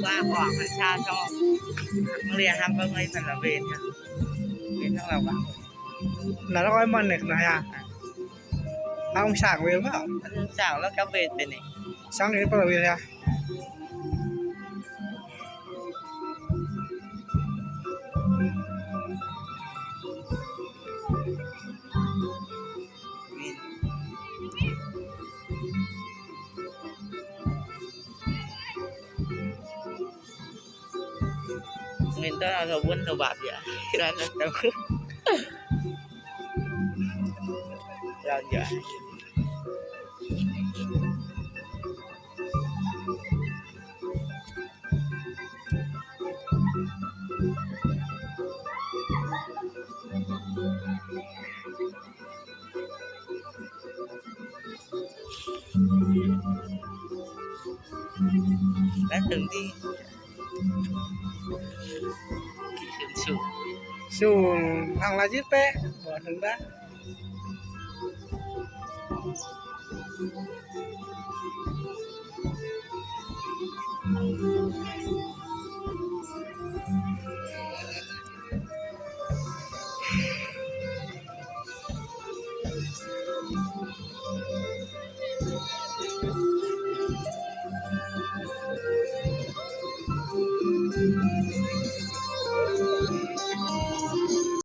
ว่าออกมันชาชอบเรียนทำก็ไม่เป็นระเบียนครับเป็นทั้งเราบ้างแล้วเราก็มันหนึ่งนะฮะเอาฉากเวลเปล่าสาวแล้วก็เบียนเป็นไงช่างนี้เป็นเวลาเงินต้องเอาเราวุ้นเราบาปอย่าเราอย่าและถึงที่สู้ทางลาจิเป้บอกถึงได้